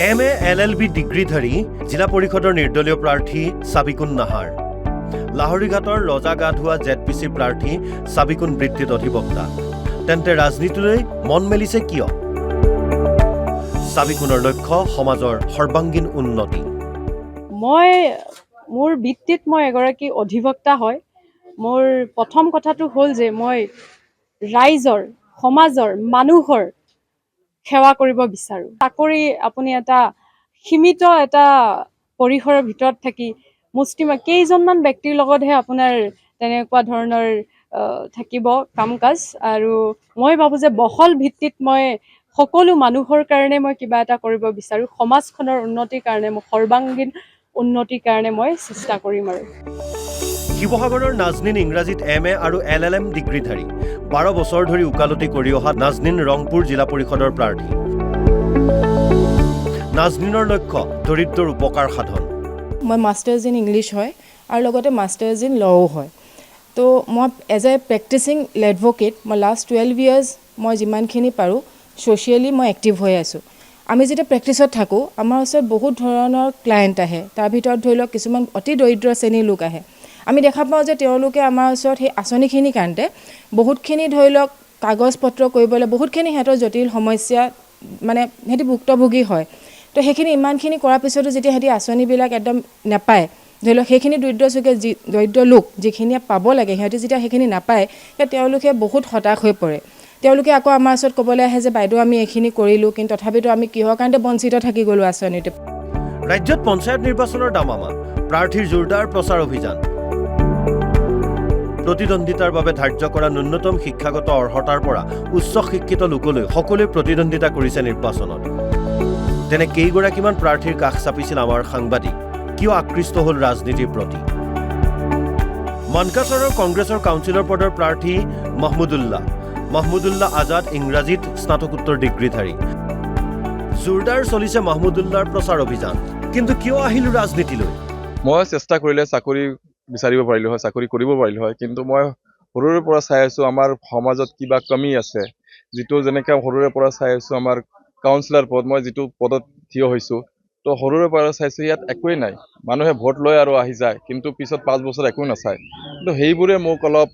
MA LLB ডিগ্ৰীধাৰী জিলা পৰিষদৰ নিৰ্দলীয় প্ৰাৰ্থী সাবিকুন নাহাৰ, লাহৰীঘাটৰ ৰজা গা ধোৱা ZPC প্ৰাৰ্থী সাবিকুন বৃত্তিত অধিবক্তা। তেন্তে ৰাজনীতিলৈ মন মেলিছে কিয়? সাবিকুনৰ লক্ষ্য সমাজৰ সৰ্বাংগীন উন্নতি। মোৰ বৃত্তিত মই এগৰাকী অধিবক্তা হয়। মোৰ প্ৰথম কথাটো হ'ল যে মই ৰাইজৰ, সমাজৰ, মানুহৰ সেৱা কৰিব বিচাৰোঁ। চাকৰি আপুনি এটা সীমিত এটা পৰিসৰৰ ভিতৰত থাকি কেইজনমান ব্যক্তিৰ লগতহে আপোনাৰ তেনেকুৱা ধৰণৰ থাকিব কাম কাজ। আৰু মই ভাবোঁ যে বহল ভিত্তিত মই সকলো মানুহৰ কাৰণে মই কিবা এটা কৰিব বিচাৰোঁ। সমাজখনৰ উন্নতিৰ কাৰণে, মই সৰ্বাংগীন উন্নতিৰ কাৰণে মই চেষ্টা কৰিম। আৰু শিৱসাগৰৰ নাজনীন ইংৰাজীত MA আৰু LLM ডিগ্ৰীধাৰী 12 বছৰ ধৰি ওকালতি কৰি অহা নাজনীন ৰংপুৰ জিলা পৰিষদৰ প্ৰাৰ্থী। নাজনীনৰ লক্ষ্য দৰিদ্ৰৰ উপকাৰ সাধন। মই মাষ্টাৰ্ছ ইন ইংলিছ হয় আৰু লগতে মাষ্টাৰ্ছ ইন লও হয়। তো মই এজ এ প্ৰেক্টিচিং এডভকেট মই লাষ্ট 12 ইয়াৰ্ছ মই যিমানখিনি পাৰোঁ ছ'চিয়েলি মই এক্টিভ হৈ আছোঁ। আমি যেতিয়া প্ৰেক্টিছত থাকোঁ আমাৰ ওচৰত বহুত ধৰণৰ ক্লায়েণ্ট আহে। তাৰ ভিতৰত ধৰি লওক কিছুমান অতি দৰিদ্ৰ শ্ৰেণীৰ লোক আহে। আমি দেখা পাওঁ যে তেওঁলোকে আমাৰ ওচৰত সেই আঁচনিখিনিৰ কাৰণতে বহুতখিনি ধৰি লওক কাগজ পত্ৰ কৰিবলৈ বহুতখিনি সিহঁতৰ জটিল সমস্যা মানে সিহঁতি ভুক্তভোগী হয়। তো সেইখিনি ইমানখিনি কৰাৰ পিছতো যেতিয়া সিহঁতি আঁচনিবিলাক একদম নাপায়, ধৰি লওক সেইখিনি দৰিদ্ৰ লোক যিখিনিয়ে পাব লাগে সিহঁতি যেতিয়া সেইখিনি নাপায় তেওঁলোকে বহুত হতাশ হৈ পৰে। তেওঁলোকে আকৌ আমাৰ ওচৰত ক'বলৈ আহে যে বাইদেউ আমি এইখিনি কৰিলোঁ, কিন্তু তথাপিতো আমি কিহৰ কাৰণে বঞ্চিত থাকি গ'লোঁ আঁচনিতে। ৰাজ্যত পঞ্চায়ত নিৰ্বাচনৰ দামামা, প্ৰাৰ্থীৰ জোৰদাৰ প্ৰচাৰ অভিযান। প্ৰতিদ্বন্দ্বিতাৰ বাবে ধাৰ্য কৰা ন্যূনতম শিক্ষাগত অৰ্হতাৰ পৰা উচ্চ শিক্ষিত লোকলৈ সকলোৱে প্ৰতিদ্বন্দ্বিতা কৰিছে নিৰ্বাচনত। তেনে কেইগৰাকীমান প্ৰাৰ্থীৰ কাষ চাপিছিল আমাৰ সাংবাদিক? কিয় আকৃষ্ট হ'ল ৰাজনীতিৰ প্ৰতি? মানকাচৰৰ কংগ্ৰেছৰ কাউন্সিলৰ পদৰ প্ৰাৰ্থী মাহমুদুল্লাহ আজাদ ইংৰাজীত স্নাতকোত্তৰ ডিগ্ৰীধাৰী। জোৰদাৰ চলিছে মাহমুদুল্লাহৰ প্ৰচাৰ অভিযান। কিন্তু কিয় আহিল ৰাজনীতিলৈ? মই চেষ্টা কৰিলে চাকৰি বিচাৰিব পাৰিলোঁ হয়, চাকৰি কৰিব পাৰিলোঁ হয়, কিন্তু মই সৰুৰে পৰা চাই আছোঁ আমাৰ সমাজত কিবা কমি আছে। যিটো যেনেকৈ সৰুৰে পৰা চাই আছোঁ আমাৰ কাউন্সিলৰ পদ, মই যিটো পদত থিয় হৈছোঁ, তো সৰুৰে পৰা চাইছোঁ ইয়াত একোৱেই নাই। মানুহে ভোট লয় আৰু আহি যায়, কিন্তু পিছত 5 বছৰ একো নাচায়। কিন্তু সেইবোৰে মোক অলপ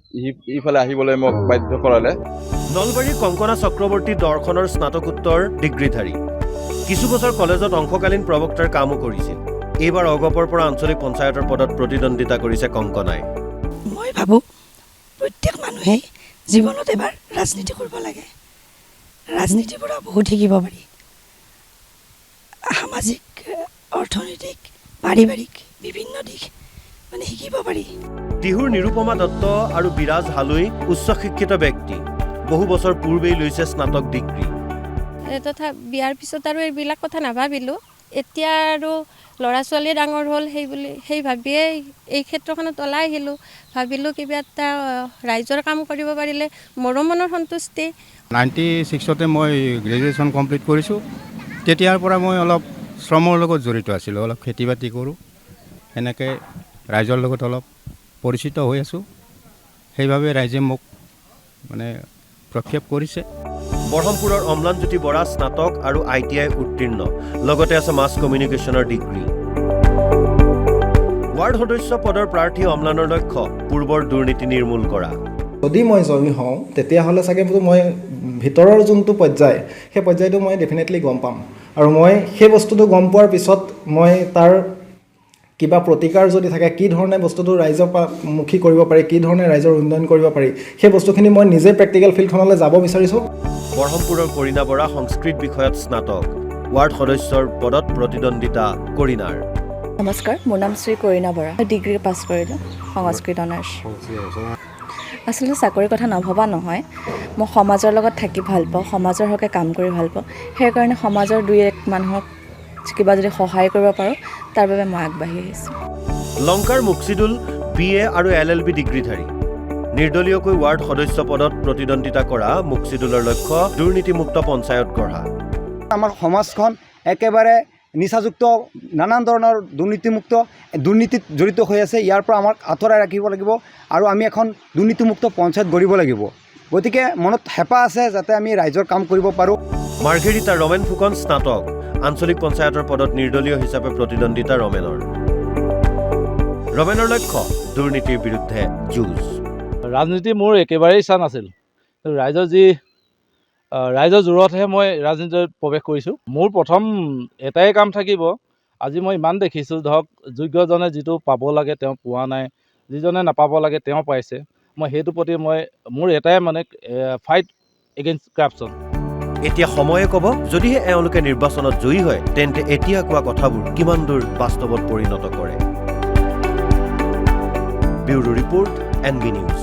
ইফালে আহিবলৈ মোক বাধ্য কৰালে। নলবাৰীৰ কংকনা চক্ৰৱৰ্তী দৰ্শনৰ স্নাতকোত্তৰ ডিগ্ৰীধাৰী। কিছু বছৰ কলেজত অংশকালীন প্ৰবক্তাৰ কামো কৰিছিল। এইবাৰ অগপৰ পৰা আঞ্চলিক পঞ্চায়তৰ পদত প্ৰতিদ্বন্দ্বিতা কৰিছে কংকনাই। মই ভাবোঁ প্ৰত্যেক মানুহেই জীৱনত এবাৰ ৰাজনীতি কৰিব লাগে। ৰাজনীতিৰ পৰা বহুত শিকিব পাৰি। সামাজিক, অৰ্থনৈতিক, পাৰিবাৰিক বিভিন্ন দিশ মানে শিকিব পাৰি। টিহুৰ নিৰুপমা দত্ত আৰু বিৰাজ হালৈ উচ্চ শিক্ষিত ব্যক্তি। বহু বছৰ পূৰ্বেই লৈছে স্নাতক ডিগ্ৰী। তথা বিয়াৰ পিছত আৰু এইবিলাক কথা নাভাবিলোঁ। এতিয়া আৰু ল'ৰা ছোৱালী ডাঙৰ হ'ল সেই ভাবিয়েই এই ক্ষেত্ৰখনত ওলাই আহিলোঁ। ভাবিলোঁ কিবা এটা ৰাইজৰ কাম কৰিব পাৰিলে মোৰো মনৰ সন্তুষ্টি। 96তে মই গ্ৰেজুৱেশ্যন কমপ্লিট কৰিছোঁ। তেতিয়াৰ পৰা মই অলপ শ্ৰমৰ লগত জড়িত আছিলোঁ, অলপ খেতি বাতি কৰোঁ। সেনেকৈ ৰাইজৰ লগত অলপ পৰিচিত হৈ আছোঁ। সেইবাবে ৰাইজে মোক মানে প্ৰক্ষেপ কৰিছে। বৰহমপুৰৰ অম্লানজ্যোতি বৰা স্নাতক আৰু ITI উত্তীৰ্ণ, লগতে আছে মাছ কমিউনিকেশ্যনৰ ডিগ্ৰী। ৱাৰ্ড সদস্য পদৰ প্ৰাৰ্থী অম্লানৰ লক্ষ্য পূৰ্বৰ দুৰ্নীতি নিৰ্মূল কৰা। যদি মই জয়ী হওঁ তেতিয়াহ'লে চাগে মই ভিতৰৰ যোনটো পৰ্যায়, সেই পৰ্যায়টো মই ডেফিনেটলি গম পাম। আৰু মই সেই বস্তুটো গম পোৱাৰ পিছত মই তাৰ কিবা প্ৰতিকাৰ যদি থাকে, কি ধৰণে বস্তুটো ৰাইজৰ মুখী কৰিব পাৰি, কি ধৰণে ৰাইজৰ উন্নয়ন কৰিব পাৰি, সেই বস্তুখিনি মই নিজে প্ৰেক্টিকেল ফিল্ডখনলৈ যাব বিচাৰিছোঁ। বৰহমপুৰৰ কৰীনা বৰা সংস্কৃত বিষয়ত স্নাতক, ৱাৰ্ড সদস্যৰ পদত প্ৰতিদ্বন্দ্বিতা কৰীনাৰ। নমস্কাৰ, মোৰ নাম শ্ৰী কৰীনা বৰা। ডিগ্ৰী পাছ কৰিলোঁ, সংস্কৃত অনাৰ্ছ। আচলতে চাকৰিৰ কথা নভবা নহয়, মই সমাজৰ লগত থাকি ভাল পাওঁ, সমাজৰ হকে কাম কৰি ভাল পাওঁ। সেইকাৰণে সমাজৰ 2-1 মানুহক কিবা যদি সহায় কৰিব পাৰোঁ তাৰ বাবে মই আগবাঢ়ি আহিছোঁ। লংকাৰ মুকছিদুল BA আৰু LLB ডিগ্ৰীধাৰী। নিৰ্দলীয়কৈ ৱাৰ্ড সদস্য পদত প্ৰতিদ্বন্দ্বিতা কৰা মুকছিদুলৰ লক্ষ্য দুৰ্নীতিমুক্ত পঞ্চায়ত গঢ়া। আমাৰ সমাজখন একেবাৰে নিচাযুক্ত, নানান ধৰণৰ দুৰ্নীতিত জড়িত হৈ আছে। ইয়াৰ পৰা আমাক আঁতৰাই ৰাখিব লাগিব আৰু আমি এখন দুৰ্নীতিমুক্ত পঞ্চায়ত গঢ়িব লাগিব। গতিকে মনত হেঁপাহ আছে যাতে আমি ৰাইজৰ কাম কৰিব পাৰোঁ। মাৰ্ঘেৰিটা ৰমেন ফুকন স্নাতক আঞ্চলিক পঞ্চায়তৰ পদত নিৰ্দলীয় হিচাপে প্ৰতিদ্বন্দ্বিতা ৰমেনৰ লক্ষ্য দুৰ্নীতিৰ বিৰুদ্ধে যুঁজ ৰাজনীতি মোৰ একেবাৰেই ইচ্ছা নাছিল ৰাইজৰ জোৰতহে মই ৰাজনীতিত প্ৰৱেশ কৰিছোঁ মোৰ প্ৰথম এটাই কাম থাকিব আজি মই ইমান দেখিছোঁ ধৰক যোগ্যজনে যিটো পাব লাগে তেওঁ পোৱা নাই যিজনে নাপাব লাগে তেওঁ পাইছে মই সেইটো প্ৰতি মোৰ এটাই মানে ফাইট এগেইনষ্ট কৰাপশ্যন এতিয়া সময়ে ক'ব যদিহে এওঁলোকে নিৰ্বাচনত জয়ী হয় তেন্তে এতিয়া কোৱা কথাবোৰ কিমান দূৰ বাস্তৱত পৰিণত কৰে ব্যুৰো ৰিপৰ্ট NB নিউজ